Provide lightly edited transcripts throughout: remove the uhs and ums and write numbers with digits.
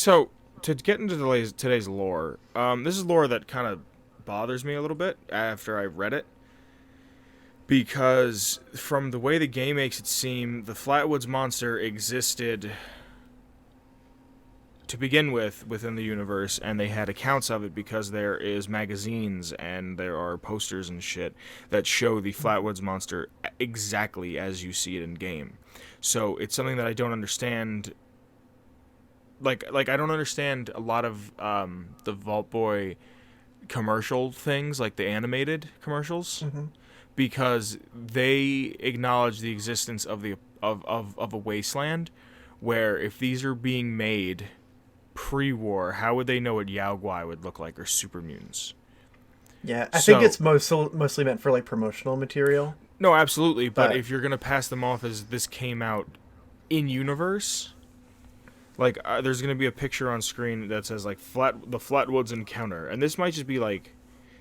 So to get into today's lore, this is lore that kind of bothers me a little bit after I read it because from the way the game makes it seem, the Flatwoods monster existed to begin with within the universe, and they had accounts of it because there is magazines and there are posters and shit that show the Flatwoods monster exactly as you see it in game. So it's something that I don't understand. Like I don't understand a lot of the Vault Boy commercial things, like the animated commercials, Hmm. because they acknowledge the existence of of a wasteland where if these are being made pre-war, how would they know what Yao Guai would look like or super mutants? Yeah, I think So it's mostly meant for like promotional material. no, absolutely, but But if you're gonna pass them off as this came out in universe, like there's gonna be a picture on screen that says like the Flatwoods Encounter, and this might just be like,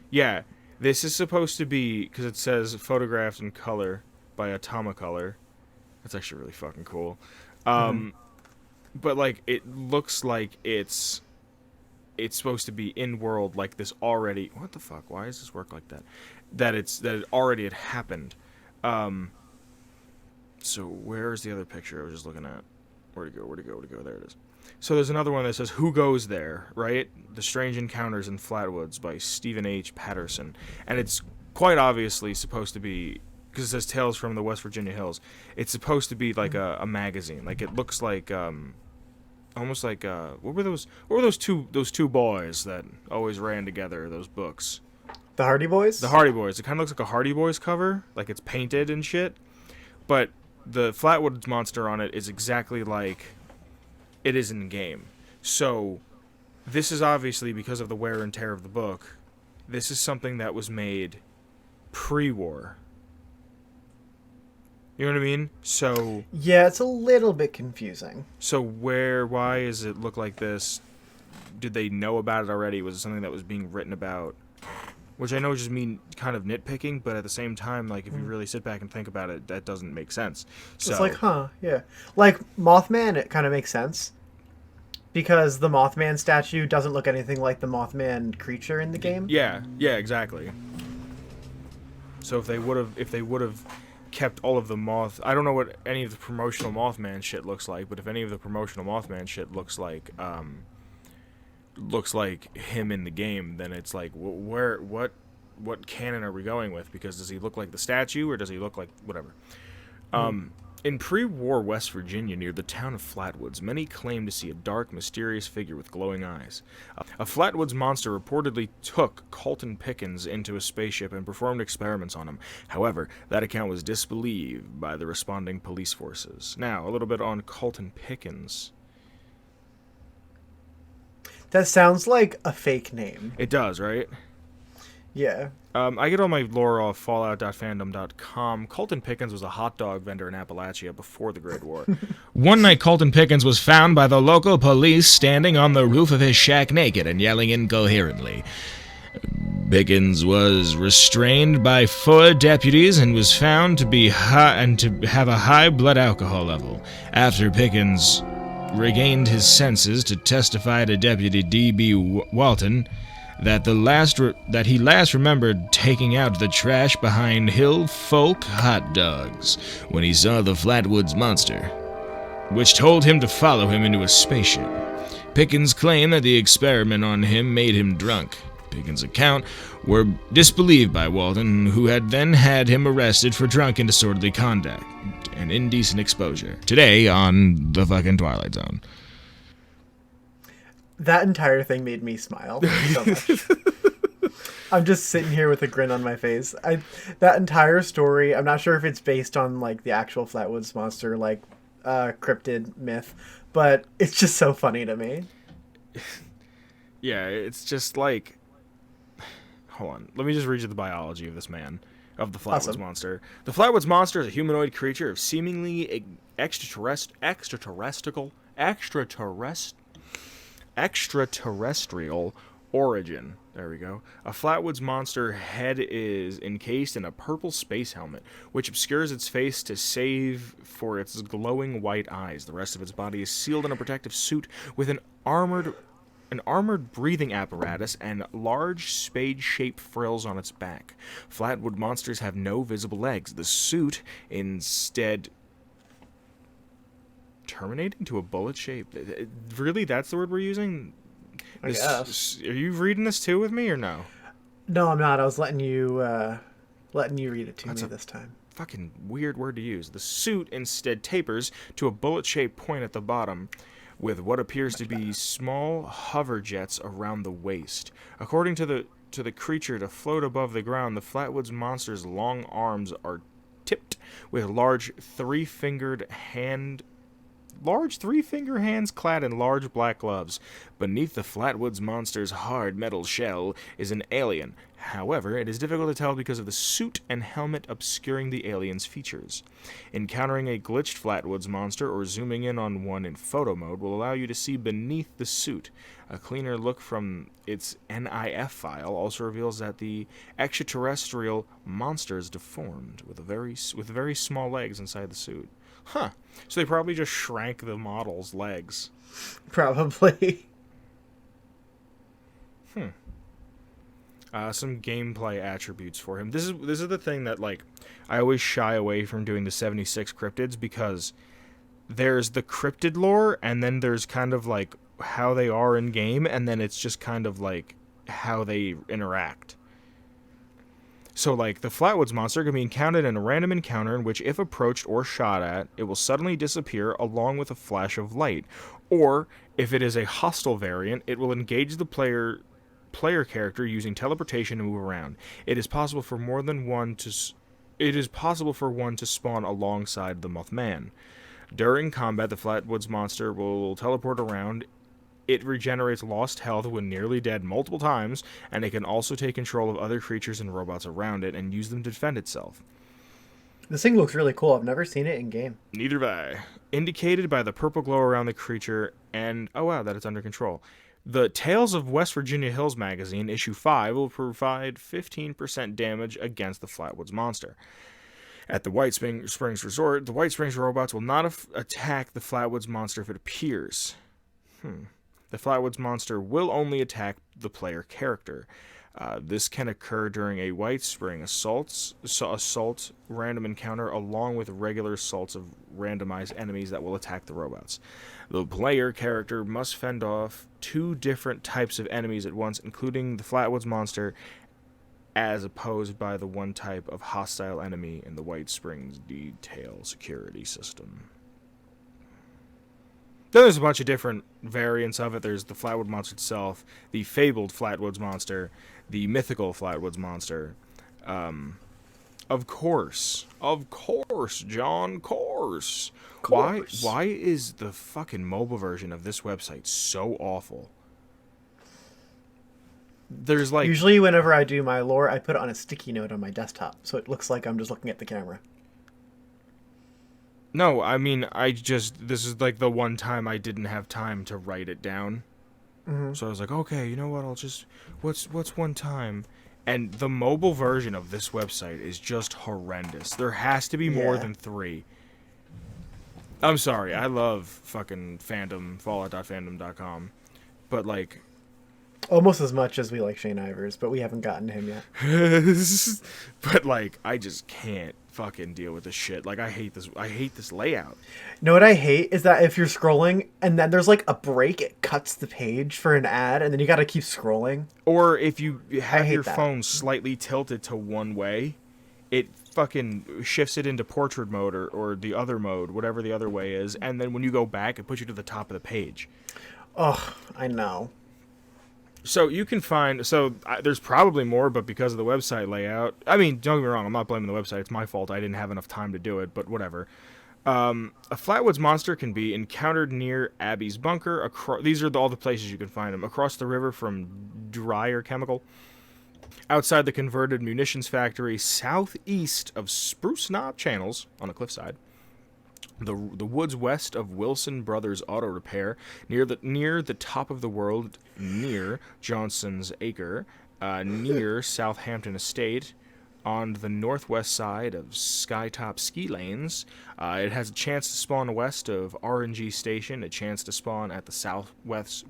yeah, this is supposed to be because it says photographed in color by Atomicolor. That's actually really fucking cool. mhm. Um, but like it looks like it's supposed to be in world like this already. What the fuck? Why does this work like that? That it already had happened. Um, so where's the other picture I was just looking at? Where'd it go? Where'd it go? Where'd it go? There it is. So there's another one that says "Who Goes There?" Right? The Strange Encounters in Flatwoods by Stephen H. Patterson, and it's quite obviously supposed to be because it says Tales from the West Virginia Hills. It's supposed to be like a magazine. Like it looks like almost like what were those two boys that always ran together, those books, The Hardy the Boys. Hardy Boys. It kind of looks like a Hardy Boys cover, like it's painted and shit, but the Flatwoods monster on it is exactly like it is in game. So this is obviously because of the wear and tear of the book. This is something that was made pre-war. You know what I mean? Yeah, it's a little bit confusing. Why does it look like this? Did they know about it already? Was it something that was being written about? Which I know just mean kind of nitpicking, but at the same time, like if you Mm. really sit back and think about it, that doesn't make sense. It's like, So huh, yeah. Like Mothman, it kind of makes sense because the Mothman statue doesn't look anything like the Mothman creature in the game. yeah, yeah, exactly. So if they would have kept all of the I don't know what any of the promotional Mothman shit looks like, but if any of the promotional Mothman shit looks like him in the game, then it's like where what canon are we going with? Because does he look like the statue or does he look like whatever? Mm. In pre-war West Virginia, near the town of Flatwoods, many claim to see a dark, mysterious figure with glowing eyes. A Flatwoods monster reportedly took Colton Pickens into a spaceship and performed experiments on him. However, that account was disbelieved by the responding police forces. Now, a little bit on Colton Pickens. That sounds like a fake name. It does, right? Yeah. I get all my lore off fallout.fandom.com. Colton Pickens was a hot dog vendor in Appalachia before the Great War. One night, Colton Pickens was found by the local police standing on the roof of his shack naked and yelling incoherently. Pickens was restrained by 4 deputies and was found to be high and to have a high blood alcohol level. After Pickens regained his senses to testify to Deputy D.B. Walton that he last remembered taking out the trash behind Hill Folk hot dogs when he saw the Flatwoods monster, which told him to follow him into a spaceship. Pickens claimed that the experiment on him made him drunk. Pickens' account were disbelieved by Walton, who had then had him arrested for drunk and disorderly conduct and indecent exposure. Today on the fucking Twilight Zone. That entire thing made me smile so much. I'm just sitting here with a grin on my face. That entire story, I'm not sure if it's based on like the actual Flatwoods monster like cryptid myth, but it's just so funny to me. Yeah, it's just like, hold on, let me just read you the biology of this man, of the Flatwoods Awesome. monster. The Flatwoods monster is a humanoid creature of seemingly extraterrestrial origin. There we go. A Flatwoods monster head is encased in a purple space helmet, which obscures its face to save for its glowing white eyes. The rest of its body is sealed in a protective suit with an armored breathing apparatus and large spade-shaped frills on its back. Flatwood monsters have no visible legs. The suit instead terminating to a bullet shape. Really, that's the word we're using? I guess. Are you reading this too with me or no? No, I'm not. I was letting you read it to me this time. Fucking weird word to use. The suit instead tapers to a bullet-shaped point at the bottom, with what appears to be small hover jets around the waist. According to the creature, to float above the ground, the Flatwoods monster's long arms are tipped with large three-finger hands clad in large black gloves. Beneath the Flatwoods monster's hard metal shell is an alien. However, it is difficult to tell because of the suit and helmet obscuring the alien's features. Encountering a glitched Flatwoods monster or zooming in on one in photo mode will allow you to see beneath the suit. A cleaner look from its NIF file also reveals that the extraterrestrial monster is deformed with very small legs inside the suit. Huh. So they probably just shrank the model's legs. Probably. Some gameplay attributes for him. This is the thing that, like, I always shy away from doing the 76 cryptids, because there's the cryptid lore, and then there's kind of like how they are in game, and then it's just kind of like how they interact. So, like, the Flatwoods monster can be encountered in a random encounter in which, if approached or shot at, it will suddenly disappear along with a flash of light. Or, if it is a hostile variant, it will engage the player character using teleportation to move around. It is possible for one to spawn alongside the Mothman. During combat, the Flatwoods monster will teleport around. It regenerates lost health when nearly dead multiple times, and it can also take control of other creatures and robots around it and use them to defend itself. This thing looks really cool. I've never seen it in game. Neither have I. Indicated by the purple glow around the creature and, oh wow, that it's under control. The Tales of West Virginia Hills magazine, issue 5, will provide 15% damage against the Flatwoods monster. At the White Springs Resort, the White Springs robots will not attack the Flatwoods monster if it appears. The Flatwoods monster will only attack the player character. This can occur during a White Spring assault random encounter, along with regular assaults of randomized enemies that will attack the robots. The player character must fend off 2 different types of enemies at once, including the Flatwoods monster, as opposed by the one type of hostile enemy in the White Springs detail security system. Then there's a bunch of different variants of it. There's the Flatwood monster itself, the fabled Flatwoods monster, the mythical Flatwoods monster. Of course, John, course. Why is the fucking mobile version of this website so awful? There's like... Usually whenever I do my lore, I put it on a sticky note on my desktop, so it looks like I'm just looking at the camera. No, I mean, this is like the one time I didn't have time to write it down. Mm-hmm. So I was like, okay, you know what, what's one time? And the mobile version of this website is just horrendous. There has to be more than 3. I'm sorry, I love fucking fandom, fallout.fandom.com. But, like... Almost as much as we like Shane Ivers, but we haven't gotten to him yet. But, like, I just can't fucking deal with this shit. Like, I hate this layout. You know what I hate is that if you're scrolling and then there's like a break, it cuts the page for an ad, and then you gotta keep scrolling. Or if you have your phone slightly tilted to one way, it fucking shifts it into portrait mode or the other mode, whatever the other way is, and then when you go back, it puts you to the top of the page. Ugh, I know. So you can find... there's probably more, but because of the website layout... I mean, don't get me wrong, I'm not blaming the website. It's my fault. I didn't have enough time to do it, but whatever. A Flatwoods monster can be encountered near Abby's bunker. These are all the places you can find them. Across the river from Dryer Chemical. Outside the converted munitions factory, southeast of Spruce Knob Channels, on a cliffside. The woods west of Wilson Brothers Auto Repair, near the top of the world, near Johnson's Acre, near Southampton Estate on the northwest side of Skytop Ski Lanes. It has a chance to spawn west of RNG Station, a chance to spawn at the southwest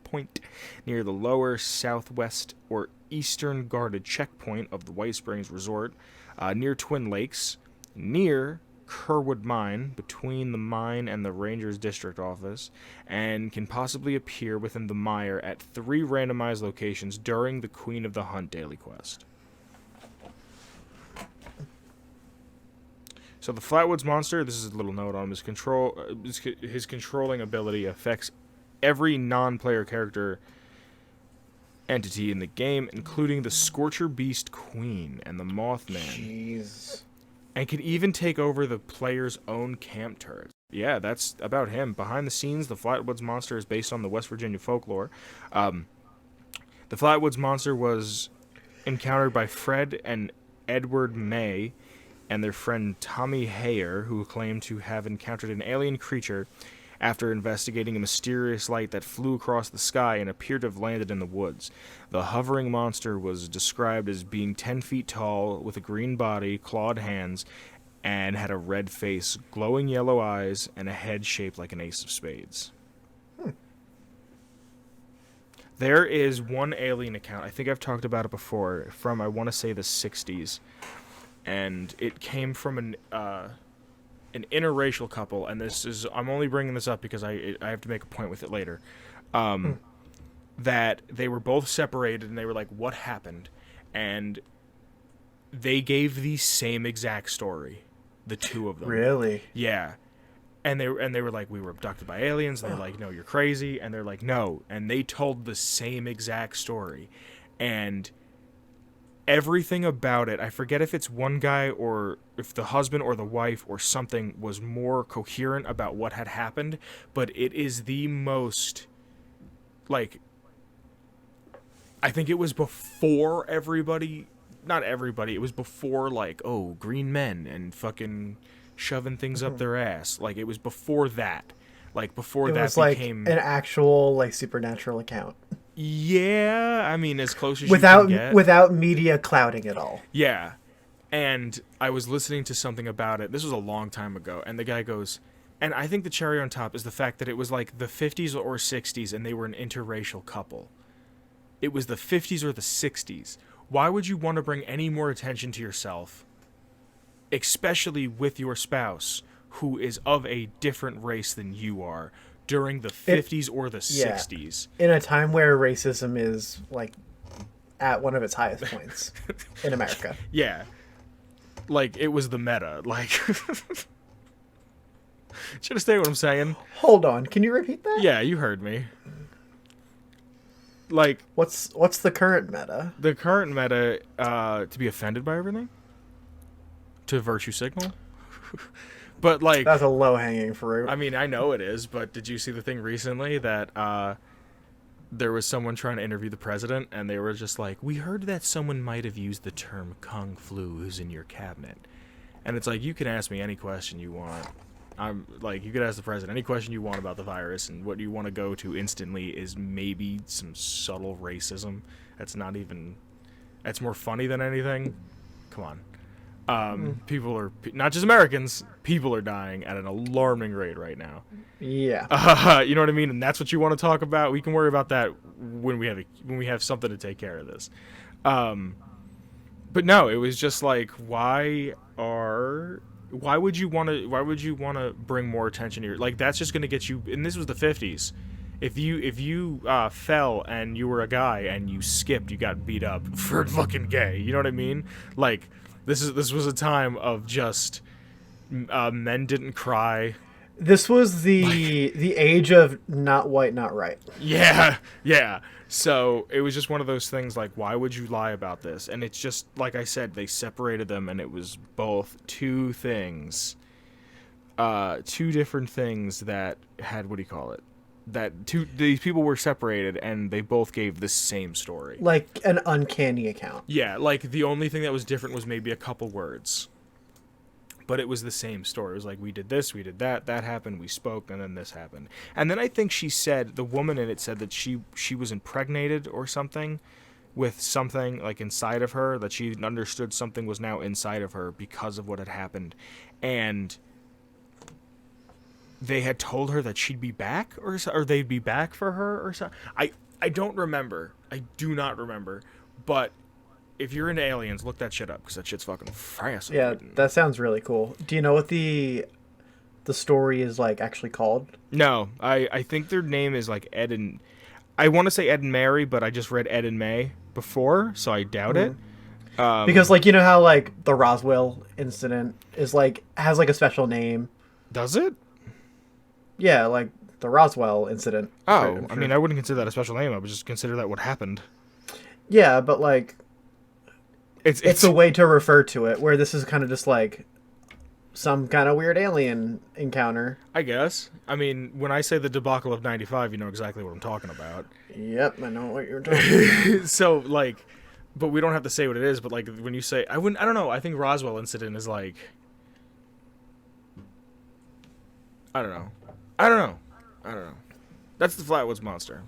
point near the lower southwest or eastern guarded checkpoint of the White Springs Resort, near Twin Lakes, near Kerwood Mine, between the mine and the Rangers District Office, and can possibly appear within the mire at 3 randomized locations during the Queen of the Hunt daily quest. So the Flatwoods monster, this is a little note on him, his controlling ability affects every non-player character entity in the game, including the Scorcher Beast Queen and the Mothman. Jeez. And can even take over the player's own camp turret. Yeah, that's about him. Behind the scenes, the Flatwoods monster is based on the West Virginia folklore. The Flatwoods monster was encountered by Fred and Edward May and their friend Tommy Hayer, who claimed to have encountered an alien creature after investigating a mysterious light that flew across the sky and appeared to have landed in the woods. The hovering monster was described as being 10 feet tall, with a green body, clawed hands, and had a red face, glowing yellow eyes, and a head shaped like an ace of spades. There is one alien account, I think I've talked about it before, from, I want to say, the 60s. And it came from an interracial couple, and this is, I'm only bringing this up because I have to make a point with it later, that they were both separated, and they were like, what happened? And they gave the same exact story, the two of them. Really? Yeah. And they were like, we were abducted by aliens, and they're like, no, you're crazy, and they're like, no, and they told the same exact story, and everything about it, I forget if it's one guy or if the husband or the wife or something was more coherent about what had happened, but it is the most, like, I think it was before everybody, not everybody, it was before, like, oh, green men and fucking shoving things up their ass. Like, it was before that. Like, before that became... like an actual, like, supernatural account. Yeah, I mean, as close as you can get. Without media clouding it all. Yeah. And I was listening to something about it. This was a long time ago. And the guy goes, and I think the cherry on top is the fact that it was like the 50s or 60s and they were an interracial couple. It was the 50s or the 60s. Why would you want to bring any more attention to yourself, especially with your spouse, who is of a different race than you are, during the 50s or the 60s. In a time where racism is, like, at one of its highest points in America. Yeah. Like, it was the meta. Like, should understand what I'm saying? Hold on. Can you repeat that? Yeah, you heard me. Like... What's the current meta? The current meta, to be offended by everything? To virtue signal? But, like... That's a low-hanging fruit. I mean, I know it is, but did you see the thing recently that there was someone trying to interview the president, and they were just like, we heard that someone might have used the term Kung Flu who's in your cabinet. And it's like, you can ask me any question you want. I'm like, you could ask the president any question you want about the virus, and what you want to go to instantly is maybe some subtle racism. That's not even... That's more funny than anything. Come on. People are, not just Americans, people are dying at an alarming rate right now. Yeah. You know what I mean? And that's what you want to talk about. We can worry about that when we have something to take care of this. But no, it was just like, why would you want to bring more attention to your, like, that's just going to get you, and this was the 50s. If you fell and you were a guy and you skipped, you got beat up for fucking gay. You know what I mean? Like, this was a time of just men didn't cry. This was the age of not white, not right. Yeah, yeah. So it was just one of those things like, why would you lie about this? And it's just, like I said, they separated them, and it was both two things. Two different things that had, what do you call it? These people were separated, and they both gave the same story. Like an uncanny account. Yeah, like the only thing that was different was maybe a couple words. But it was the same story. It was like, we did this, we did that happened, we spoke, and then this happened. And then I think she said, the woman in it said that she was impregnated or something with something like inside of her, that she understood something was now inside of her because of what had happened, and they had told her that she'd be back, or they'd be back for her, or something. I don't remember. I do not remember. But if you're into aliens, look that shit up, because that shit's fucking fascinating. Yeah, that sounds really cool. Do you know what the story is like actually called? No, I think their name is like Ed and... I want to say Ed and Mary, but I just read Ed and May before, so I doubt it. Because, like, you know how, like, the Roswell incident is, like, has, like, a special name? Does it? Yeah, like, the Roswell incident. Oh, I mean, I wouldn't consider that a special name. I would just consider that what happened. Yeah, but, like, it's a way to refer to it, where this is kind of just, like, some kind of weird alien encounter. I guess. I mean, when I say the debacle of 95, you know exactly what I'm talking about. Yep, I know what you're talking about. So, like, but we don't have to say what it is, but, like, when you say... I don't know. I think Roswell incident is, like... I don't know. That's the Flatwoods Monster.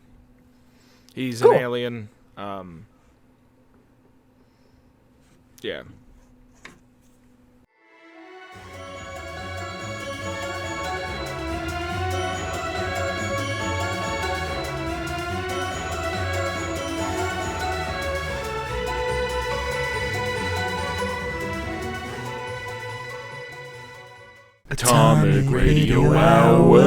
He's Cool. an alien. Yeah. Atomic Radio Hour.